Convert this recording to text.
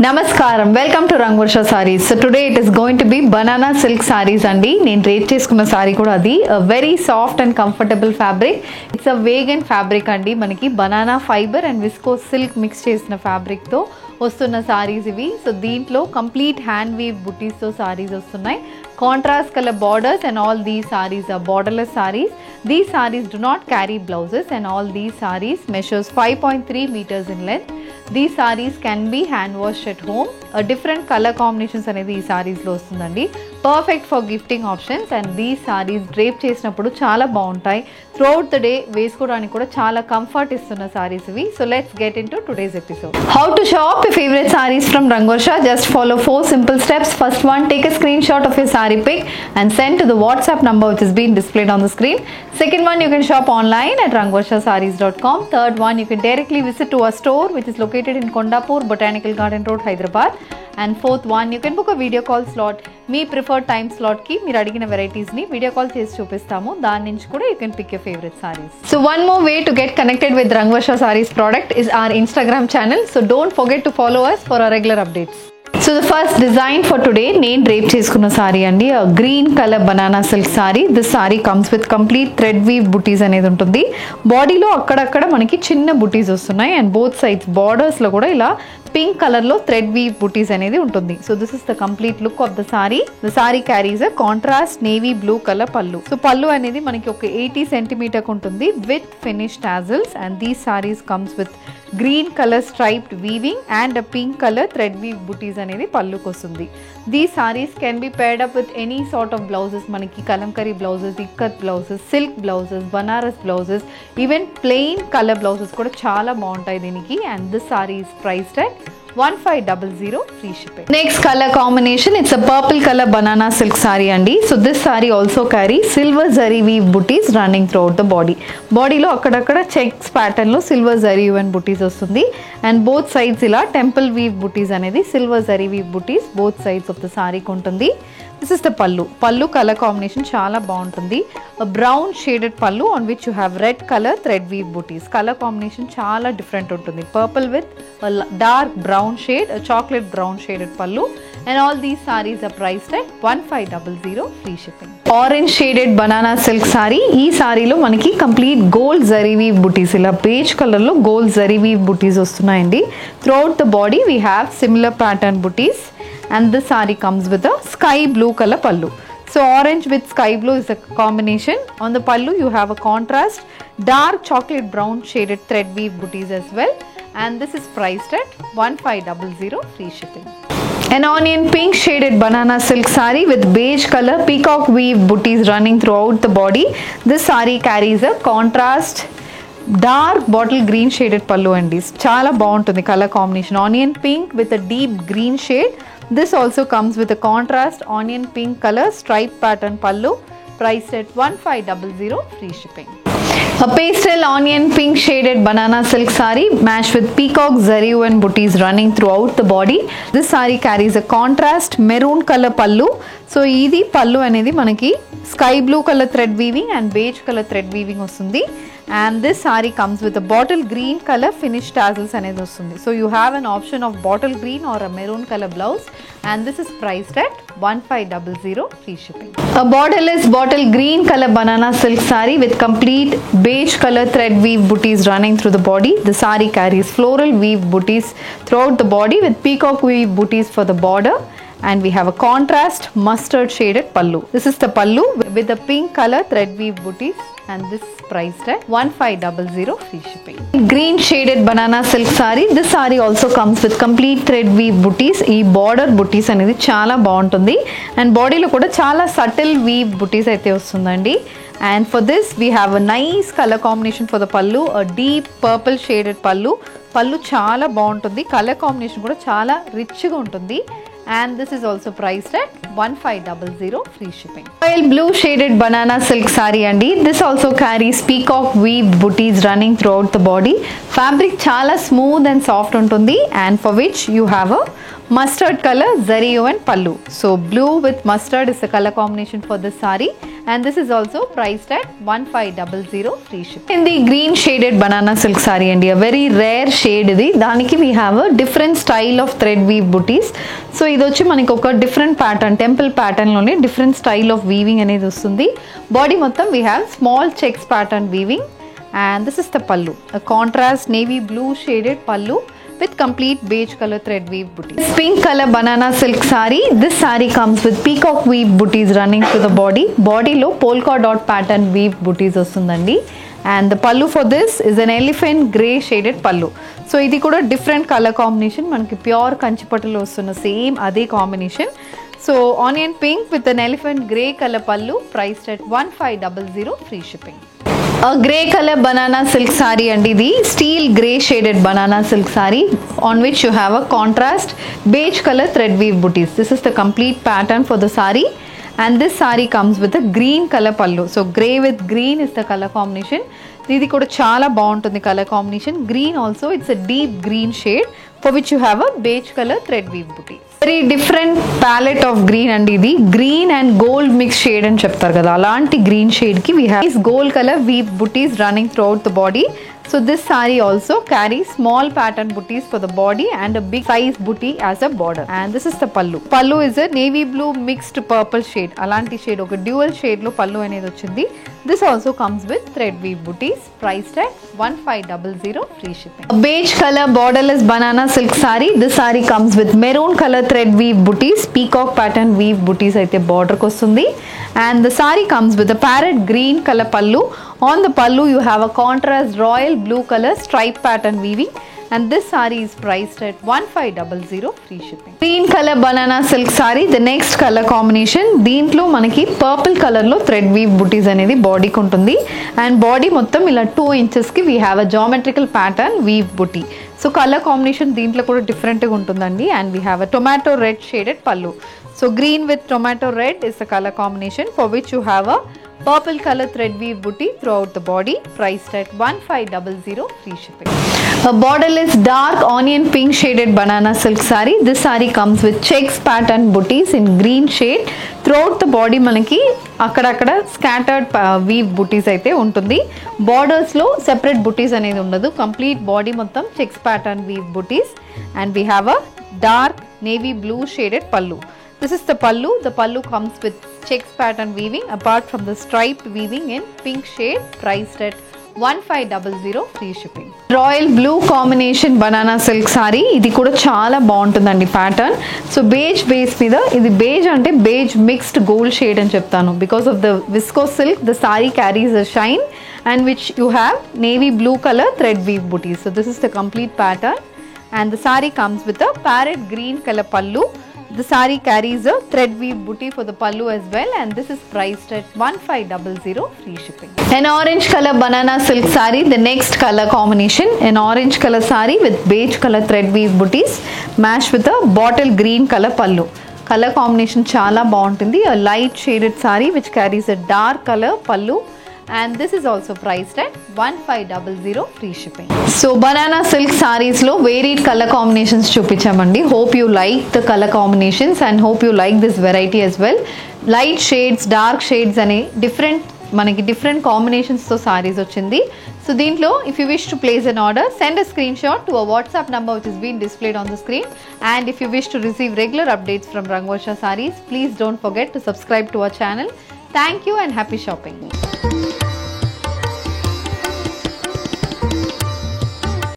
Namaskaram, welcome to Rangvarsha Sarees. So today it is going to be banana silk sarees andi. Nenu rate cheskunna saree kuda adi a very soft and comfortable fabric. It's a vegan fabric andi. Manaki banana fiber and viscose silk mix chesina fabric tho వస్తున్న సారీస్ ఇవి. So దీంట్లో complete hand weave బుటీస్ తో సారీస్ వస్తున్నాయి. Contrast colour borders and all these sarees are borderless sarees. These sarees do not carry blouses and all these sarees measures 5.3 meters in length. These sarees can be hand washed at home. A different color combinations అనేది ఈ sarees లో వస్తుందండి. Perfect for gifting options and these sarees drape చేసినప్పుడు చాలా బాగుంటాయి. Throughout the day వేసుకోవడానికి కూడా చాలా కంఫర్ట్ ఇస్తున్న sarees ఇవి. So let's get into today's episode. How to shop your favorite sarees from Rangvarsha? Just follow 4 simple steps. First one, take a screenshot of your saree pic and send to the WhatsApp number which is being displayed on the screen. Second one, you can shop online at rangvarshasarees.com. Third one, you can directly visit to our store which is located in Kondapur, Botanical Garden Road, Hyderabad. And fourth one, you can book a video call slot. Me preferred time slot కి మీరు అడిగిన varieties ని video call చేసి చూపిస్తాము. దాని నుంచి కూడా you can pick your favourite sarees. So one more way to get connected with Rangvarsha Sarees product is our Instagram channel. So don't forget to follow us for our regular updates. So the first design for today, నేను drape చేసుకున్న సారీ అండి. Green colour banana silk saree. This saree comes with complete thread weave butis అనేది ఉంటుంది. బాడీలో అక్కడక్కడ మనకి చిన్న బుటీస్ వస్తున్నాయి అండ్ బోత్ సైడ్స్ బార్డర్స్ లో కూడా ఇలా పింక్ కలర్ లో థ్రెడ్ వీవ్ బుటీస్ అనేది ఉంటుంది. So this is the complete look of the saree. The saree carries a contrast navy blue colour pallu. So pallu అనేది మనకి ఒక 80 సెంటీమీటర్ ఉంటుంది with finish tassels and these sarees comes with green colour striped weaving and a pink colour thread weave butis అనేది పల్లుకి వస్తుంది. These sarees can be paired up with any sort of blouses. మనకి kalamkari blouses, ikat blouses, silk blouses, Banaras blouses, even plain colour blouses కూడా చాలా బాగుంటాయి దీనికి. And this sorry is priced at 1500 free shipping. Next color combination, it's a purple color banana silk saree andi. So this saree also carries silver zari weave booties running throughout the body. Body lo akkadakada checks pattern lo silver zari weave booties vastundi and both sides ila temple weave booties anedi silver zari weave booties both sides of the saree kuntundi. This is the pallu. Pallu color combination చాలా బాగుంటుంది. A brown shaded pallu on which you have red color thread weave booties. Color combination చాలా different ఉంటుంది. Purple with a dark brown shade, a chocolate brown shaded pallu. And all these sarees are priced at 1500 free shipping. Orange shaded banana silk saree. ఈ సారీలో మనకి complete gold zari weave బుటీస్, ఇలా beige colour లో gold zari weave బుటీస్ వస్తున్నాయండి. Throughout the body we have similar pattern booties. And this saree comes with a sky blue color pallu. So orange with sky blue is a combination. On the pallu you have a contrast dark chocolate brown shaded thread weave booties as well. And this is priced at 1500 free shipping. An onion pink shaded banana silk saree with beige color peacock weave booties running throughout the body. This saree carries a contrast dark bottle green shaded pallu అండి. చాలా బాగుంటుంది colour combination. Onion pink with a deep green shade. This also comes with a contrast onion pink colour stripe pattern pallu. Priced at 1500 free shipping. A pastel onion pink shaded banana silk saree matched with peacock zari and booties running throughout the body. This saree carries a contrast maroon color pallu. So ఇది పల్లు అనేది మనకి sky blue colour thread weaving and beige colour thread weaving వస్తుంది. And this saree comes with a bottle green color finish tassels అనేది వస్తుంది. So you have an option of bottle green or a maroon color blouse and this is priced at 1500 free shipping. A borderless bottle green color banana silk saree with complete beige color thread weave booties running through the body. The saree carries floral weave booties throughout the body with peacock weave booties for the border. And we have a contrast mustard shaded pallu. This is the pallu with the pink color thread weave booties and this is priced at 1500 free shipping. Green shaded banana silk saree. This saree also comes with complete thread weave booties. ఈ border booties అనేది చాలా బాగుంటుంది and బాడీలో కూడా చాలా subtle weave booties అయితే వస్తుందండి. And for this we have a nice color combination for the pallu, a deep purple shaded pallu. పల్లు చాలా బాగుంటుంది. కలర్ కాంబినేషన్ కూడా చాలా రిచ్గా ఉంటుంది. And this is also priced at 1500 free shipping. Royal blue shaded banana silk saree andi. This also carries peacock weave booties running throughout the body. Fabric చాలా smooth and soft ఉంటుంది and for which you have a mustard color zari and pallu. So blue with mustard is the color combination for this saree and this is also priced at 1500 free shipping. In the green shaded banana silk saree and a very rare shade idi, daniki we have a different style of thread weave booties. So idu vachi maniki oka different pattern, temple pattern lone different style of weaving anedi vastundi. Body mottham we have small checks pattern weaving, and this is the pallu, a contrast navy blue shaded pallu with complete beige color thread weave booties. This pink color banana silk saree, this saree comes with peacock weave booties running to the body. Body lo polka dot pattern weave booties vastundandi, and the pallu for this is an elephant grey shaded pallu. So idi kuda different color combination, manaki pure kanchipattu lo vastunna same ade combination. So onion pink with an elephant grey color pallu, priced at 1500 free shipping. A grey color banana silk saree and the steel grey shaded banana silk saree on which you have a contrast beige color thread weave booties. This is the complete pattern for the saree, and this saree comes with a green color pallu. So grey with green is the color combination. ఇది కూడా చాలా బాగుంటుంది colour combination. Green also it's a deep green shade for which you have a beige colour thread weave buti. Very different palette of green అండి ఇది. Green and gold mix shade అని చెప్తారు కదా, అలాంటి గ్రీన్ షేడ్ కి we have gold colour weave butis running throughout the body. So this saree also carries small pattern booties for the body and a big size booty as a border. And this is the pallu. Pallu is a navy blue mixed purple shade. Alanti shade oka dual shade lo pallu anedi ochindi. This also comes with thread weave booties, priced at 1500 free shipping. A beige color borderless banana silk saree. This saree comes with maroon color thread weave booties, peacock pattern weave booties aithe border ku vastundi. And the saree comes with a parrot green color pallu. On the pallu you have a contrast royal blue color stripe pattern weaving, and this saree is priced at 1500 free shipping. Green color banana silk saree, the next color combination. దీంట్లో మనకి purple colour లో thread weave butis అనేది బాడీకి ఉంటుంది, and body మొత్తం ఇలా 2 inches కి we have a geometrical pattern weave buti. So colour combination దీంట్లో కూడా డిఫరెంట్గా ఉంటుందండి, and we have a tomato red shaded pallu. So green with tomato red is the colour combination for which you have a purple color thread weave booty throughout the body, priced at 1500 free shipping. A borderless dark onion pink shaded banana silk saree. This saree comes with checks pattern booties in green shade throughout the body. మనకి అక్కడక్కడ scattered weave బుటీస్ అయితే ఉంటుంది. Borders లో separate బుటీస్ అనేది ఉండదు, complete body మొత్తం checks pattern weave buttis, and we have a dark navy blue shaded పల్లు. This is the pallu. The pallu comes with checks pattern weaving apart from the striped weaving in pink shade, priced at 1500 free shipping. Royal blue combination banana silk saree. ఇది కూడా చాలా బాగుంటుందండి pattern. So beige base మీద, ఇది beige అంటే beige mixed gold shade అని చెప్తాను. Because of the viscose silk the saree carries a shine, and which you have navy blue colour thread weave butis. So this is the complete pattern, and the saree comes with a parrot green color pallu. The saree carries a thread weave booty for the pallu as well, and this is priced at 1500 free shipping. An orange color banana silk saree, the next color combination. An orange color saree with beige color thread weave booties matched with a bottle green color pallu. Color combination చాలా బాగుంటుంది. A light shaded saree which carries a dark color pallu, and this is also priced at 1500 free shipping. So banana silk sarees lo varied color combinations చూపించామండి. Hope you like the color combinations and hope you like this variety as well. Light shades, dark shades అనే మనకి different combinations తో సారీస్ వచ్చింది. So దీంట్లో if you wish to place an order, send a screenshot to a WhatsApp number which is being displayed on the screen, and if you wish to receive regular updates from Rangvarsha Sarees, please don't forget to subscribe to our channel. Thank you and happy shopping.